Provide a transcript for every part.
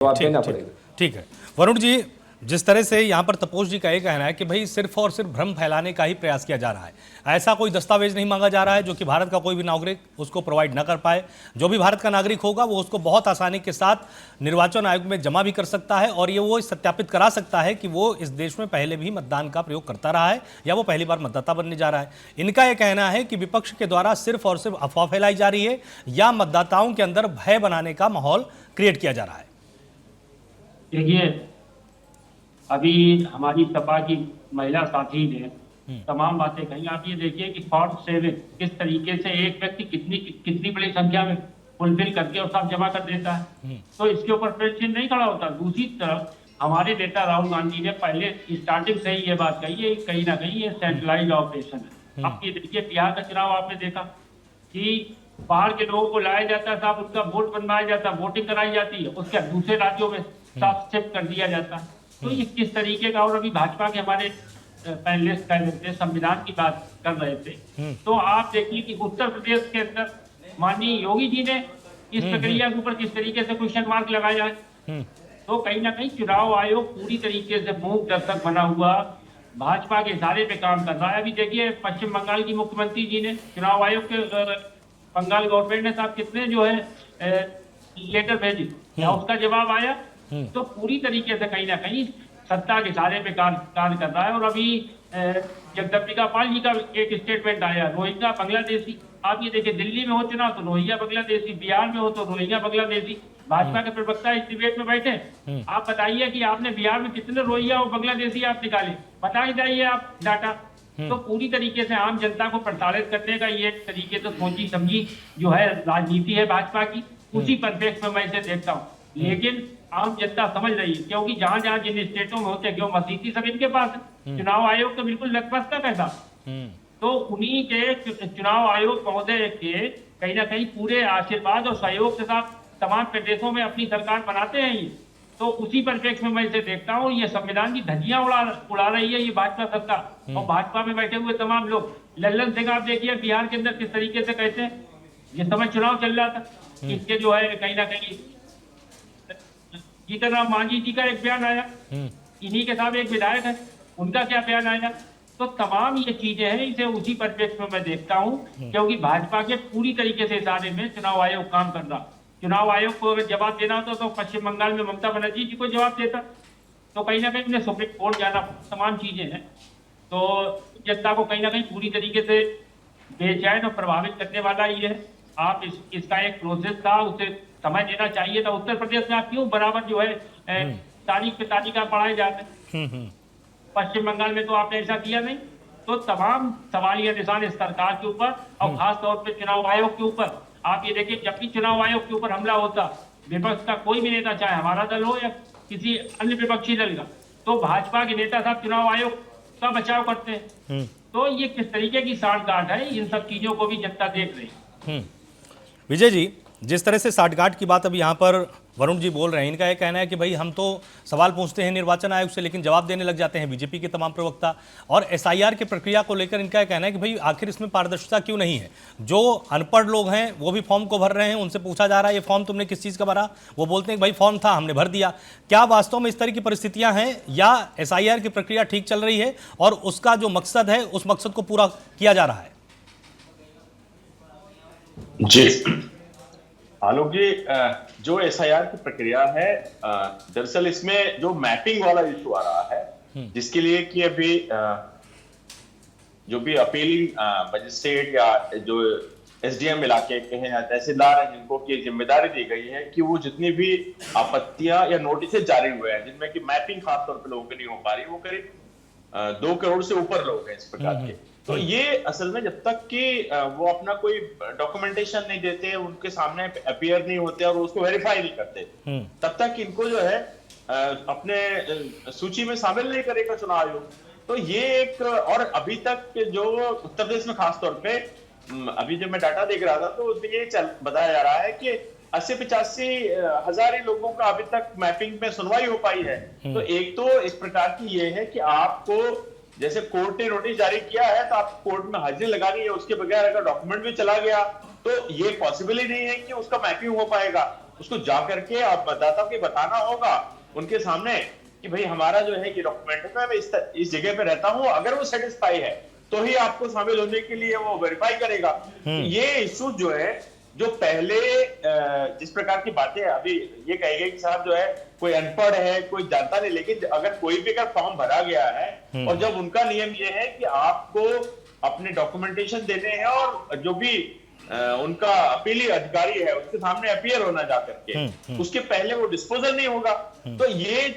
जवाब ठीक देना ठीक पड़ेगा। ठीक है। वरुण जी, जिस तरह से यहाँ पर तपोष जी का ये कहना है कि भाई सिर्फ और सिर्फ भ्रम फैलाने का ही प्रयास किया जा रहा है, ऐसा कोई दस्तावेज नहीं मांगा जा रहा है जो कि भारत का कोई भी नागरिक उसको प्रोवाइड न कर पाए। जो भी भारत का नागरिक होगा वो उसको बहुत आसानी के साथ निर्वाचन आयोग में जमा भी कर सकता है और ये वो सत्यापित करा सकता है कि वो इस देश में पहले भी मतदान का प्रयोग करता रहा है या वो पहली बार मतदाता बनने जा रहा है। इनका यह कहना है कि विपक्ष के द्वारा सिर्फ और सिर्फ अफवाह फैलाई जा रही है या मतदाताओं के अंदर भय बनाने का माहौल क्रिएट किया जा रहा है। देखिए, अभी हमारी सपा की महिला साथी ने तमाम बातें कही। आप ये देखिए कि फॉर्म 7 किस तरीके से एक व्यक्ति कितनी कितनी बड़ी संख्या में फुलफिल करके और सब जमा कर देता है, तो इसके ऊपर प्रश्न नहीं खड़ा होता। दूसरी तरफ हमारे नेता राहुल गांधी ने पहले स्टार्टिंग से ही ये बात कही है, कहीं ना कहीं ये सेंट्रलाइज ऑपरेशन है। अब ये देखिए, बिहार का चुनाव आपने देखा कि बाहर के लोगों को लाया जाता है, साहब उनका वोट बनवाया जाता है, वोटिंग कराई जाती है, उसके दूसरे राज्यों में साफ शिफ्ट कर दिया जाता है। तो ये किस तरीके का। और अभी भाजपा के हमारे पैनलिस्ट कह रहे थे, संविधान की बात कर रहे थे, तो आप देखिए कि उत्तर प्रदेश के अंदर माननीय योगी जी ने इस प्रक्रिया के ऊपर किस तरीके से क्वेश्चन मार्क लगाया है। तो कहीं ना कहीं चुनाव आयोग पूरी तरीके से मूक दर्शक बना हुआ भाजपा के इशारे पे काम कर रहा है। अभी देखिए, पश्चिम बंगाल की मुख्यमंत्री जी ने चुनाव आयोग के बंगाल गवर्नमेंट ने साहब कितने जो है लेटर भेजी, क्या उसका जवाब आया। तो पूरी तरीके से कहीं ना कहीं सत्ता के इशारे पे कार्य कर रहा है। और अभी जगदम्बिका पाल जी का एक स्टेटमेंट आया, रोहिंग्या बांग्लादेशी। आप ये देखिए, दिल्ली में हो चुनाव तो रोहिंग्या बांग्लादेशी, बिहार में हो तो रोहिंग्या बांग्लादेशी। भाजपा के प्रवक्ता इस डिबेट में बैठे, आप बताइए कि आपने बिहार में कितने रोहिंग्या और बांग्लादेशी आप निकाले, बता ही जाइए आप डाटा। तो पूरी तरीके से आम जनता को प्रताड़ित करने का ये तरीके से सोची समझी जो है राजनीति है भाजपा की, उसी परिप्रेक्ष्य में मैं इसे देखता हूँ। लेकिन आम जनता समझ रही है, क्योंकि जहां जहां जिन स्टेटों में होते क्यों मसीती सब इनके पास है, चुनाव आयोग तो बिल्कुल लखपत का पैसा। तो उन्हीं के चुनाव आयोग महोदय के कहीं ना कहीं पूरे आशीर्वाद और सहयोग के साथ तमाम प्रदेशों में अपनी सरकार बनाते हैं ये। तो उसी परिप्रेक्ष्य में मैं इसे देखता हूँ, ये संविधान की धज्जियां उड़ा रही है ये भाजपा सरकार और भाजपा में बैठे हुए तमाम लोग। लल्लन सिंह आप देखिए बिहार के अंदर किस तरीके से कहते हैं, जिस समय चुनाव चल रहा था, इसके जो है कहीं ना कहीं जीतन राम मांझी जी का एक बयान आया, इन्हीं के साथ एक विधायक है, उनका क्या बयान आया। तो तमाम ये चीजें हैं, इसे उसी परिप्रेक्ष्य में मैं देखता हूँ, क्योंकि भाजपा के पूरी तरीके से इशारे में चुनाव आयोग काम कर रहा। चुनाव आयोग को अगर जवाब देना होता तो पश्चिम बंगाल में ममता बनर्जी जी को जवाब देता। तो कहीं ना कहीं उन्हें सुप्रीम कोर्ट जाना, तमाम चीजें हैं। तो जनता को कहीं ना कहीं पूरी तरीके से बेचैन और प्रभावित करने वाला ये है। आप इसका एक प्रोसेस था, उसे समय देना चाहिए था। उत्तर प्रदेश में आप क्यों बराबर जो है तारीख पे तारीख पढ़ाए जाते हैं, पश्चिम बंगाल में तो आपने ऐसा किया नहीं। तो तमाम सवालिया निशान इस सरकार के ऊपर और खास तौर पे चुनाव आयोग के ऊपर। आप ये देखिए, जब भी चुनाव आयोग के ऊपर हमला होता, विपक्ष का कोई भी नेता, चाहे हमारा दल हो या किसी अन्य विपक्षी दल का, तो भाजपा के नेता साहब चुनाव आयोग का बचाव करते हैं। तो ये किस तरीके की सांठगांठ है, इन सब चीजों को भी जनता देख रही है। विजय जी, जिस तरह से साठगांठ की बात अभी यहाँ पर वरुण जी बोल रहे हैं, इनका यह कहना है कि भाई हम तो सवाल पूछते हैं निर्वाचन आयोग से लेकिन जवाब देने लग जाते हैं बीजेपी के तमाम प्रवक्ता। और एसआईआर की प्रक्रिया को लेकर इनका यह कहना है कि भाई आखिर इसमें पारदर्शिता क्यों नहीं है। जो अनपढ़ लोग हैं वो भी फॉर्म को भर रहे हैं, उनसे पूछा जा रहा है ये फॉर्म तुमने किस चीज़ का भरा, वो बोलते हैं कि भाई फॉर्म था हमने भर दिया। क्या वास्तव में इस तरह की परिस्थितियाँ हैं या एसआईआर की प्रक्रिया ठीक चल रही है और उसका जो मकसद है उस मकसद को पूरा किया जा रहा है? जी आलोक जी, जो एसआईआर की प्रक्रिया है, दरअसल इसमें जो मैपिंग वाला इशू आ रहा है, जिसके लिए कि अभी जो भी अपीलिंग मजिस्ट्रेट या जो एसडीएम इलाके के हैं या तहसीलदार हैं, जिनको की जिम्मेदारी दी गई है कि वो जितनी भी आपत्तियां या नोटिस जारी हुए हैं जिनमें कि मैपिंग खासतौर पर लोगों की नहीं हो पा रही, वो करीब 2 करोड़ से ऊपर लोग हैं इस प्रकार के। तो ये असल में जब तक कि वो अपना कोई डॉक्यूमेंटेशन नहीं देते, उनके सामने अपीयर नहीं होते और उसको वेरीफाई नहीं करते, तब तक इनको जो है अपने सूची में शामिल नहीं करेगा चुनाव आयोग। तो ये एक, और अभी तक जो उत्तर प्रदेश में खासतौर पे अभी जब मैं डाटा देख रहा था तो ये बताया जा रहा है कि 80-85 हजार ही लोगों का अभी तक मैपिंग में सुनवाई हो पाई है। तो एक तो इस प्रकार की ये है कि आपको जैसे कोर्ट ने नोटिस जारी किया है तो आप कोर्ट में हाजिरी लगानी है, उसके बगैर अगर डॉक्यूमेंट भी चला गया तो ये पॉसिबल ही नहीं है कि उसका मैपिंग हो पाएगा। उसको जाकर के आप मतदाता को बताना होगा उनके सामने कि भाई हमारा जो है ये डॉक्यूमेंट है, मैं इस जगह पे रहता हूँ, अगर वो सेटिस्फाई है तो ही आपको शामिल होने के लिए वो वेरीफाई करेगा। ये इशू जो है, जो पहले जिस प्रकार की बातें अभी ये कहेंगे कि साहब जो है कोई अनपढ़ है, कोई जानता नहीं, लेकिन अगर कोई भी अगर फॉर्म भरा गया है और जब उनका नियम ये है कि आपको अपने डॉक्यूमेंटेशन देने हैं और जो भी उनका अपीली अधिकारी है उसके सामने अपीयर होना जा करके, उसके पहले वो डिस्पोजल नहीं होगा। तो ये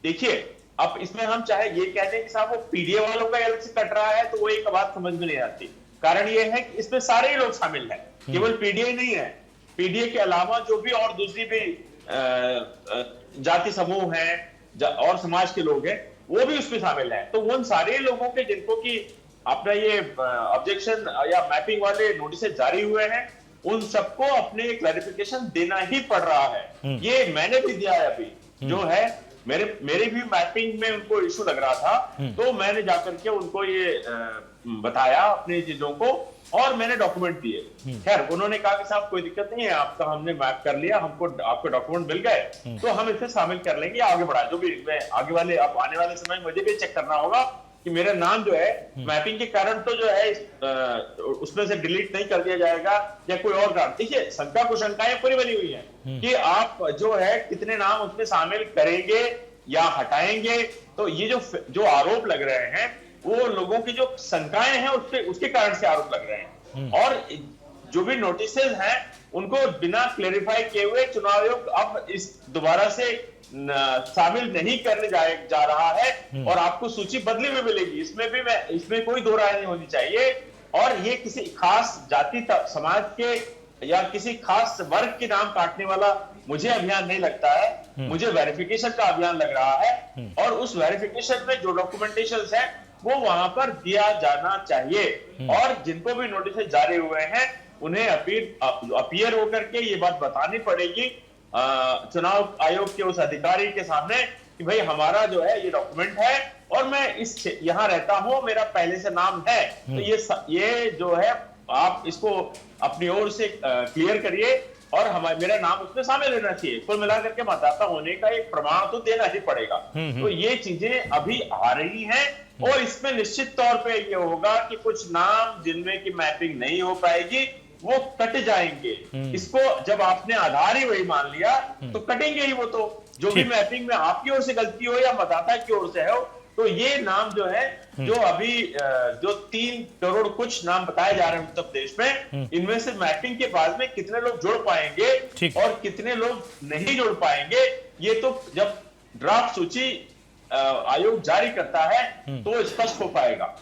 देखिए, अब इसमें हम चाहे ये कहते हैं कि साहब वो पीडीए वालों का अलग से कट रहा है, तो वो एक बात समझ में नहीं आती। कारण ये है कि इसमें सारे ही लोग शामिल हैं, केवल पीडीए नहीं है, पीडीए के अलावा जो भी और दूसरी भी जाति समूह हैं और समाज के लोग हैं वो भी उसमें शामिल हैं। तो उन सारे लोगों के जिनको की अपना ये ऑब्जेक्शन या मैपिंग वाले नोटिस जारी हुए हैं, उन सबको अपने क्लैरिफिकेशन देना ही पड़ रहा है। ये मैंने भी दिया है अभी, जो है मेरे भी मैपिंग में उनको इशू लग रहा था, तो मैंने जाकर के उनको ये बताया अपनी चीजों को और मैंने डॉक्यूमेंट दिए। खैर उन्होंने कहा कि साहब कोई दिक्कत नहीं है, आपका हमने मैप कर लिया, हमको आपके डॉक्यूमेंट मिल गए, तो हम इसे शामिल कर लेंगे, आगे बढ़ा। जो भी आगे वाले अब आने वाले समय में मुझे भी चेक करना होगा कि मेरा नाम जो है मैपिंग के कारण तो जो है उसमें से डिलीट नहीं कर दिया जाएगा या कोई और कारण। देखिए शंका कुशंकाएं पूरी बनी हुई है कि आप जो है कितने नाम उसमें शामिल करेंगे या हटाएंगे। तो ये जो आरोप लग रहे हैं वो लोगों की जो शंकाएं हैं उसके कारण से आरोप लग रहे हैं। और जो भी नोटिसेज हैं उनको बिना क्लेरिफाई किए हुए चुनाव आयोग अब इस दोबारा से शामिल नहीं करने जा रहा है और आपको सूची बदली में मिलेगी। इसमें कोई दो राय नहीं होनी चाहिए। और ये किसी खास जाति समाज के या किसी खास वर्ग के नाम काटने वाला मुझे अभियान नहीं लगता है, मुझे वेरिफिकेशन का अभियान लग रहा है। और उस वेरिफिकेशन में जो डॉक्यूमेंटेशन है वो वहां पर दिया जाना चाहिए। और जिनको भी नोटिस जारी हुए हैं उन्हें अपीयर होकर के ये बात बतानी पड़ेगी चुनाव आयोग के उस अधिकारी के सामने कि भाई हमारा जो है ये डॉक्यूमेंट है और मैं यहाँ रहता हूं, मेरा पहले से नाम है, तो ये जो है आप इसको अपनी ओर से क्लियर करिए और मेरा नाम उसमें शामिल रहना चाहिए। कुल मिलाकर के मतदाता होने का एक प्रमाण तो देना ही पड़ेगा। तो ये चीजें अभी आ रही हैं और इसमें निश्चित तौर पे ये होगा कि कुछ नाम जिनमें की मैपिंग नहीं हो पाएगी वो कट जाएंगे। इसको जब आपने आधार ही वही मान लिया तो कटेंगे ही वो। तो जो भी मैपिंग में आपकी ओर से गलती हो या मतदाता की ओर से हो, तो ये नाम जो है जो अभी जो 3 करोड़ कुछ नाम बताए जा रहे हैं उत्तर प्रदेश में, इनमें से मैपिंग के बाद में कितने लोग जुड़ पाएंगे और कितने लोग नहीं जुड़ पाएंगे, ये तो जब ड्राफ्ट सूची आयोग जारी करता है तो स्पष्ट हो पाएगा।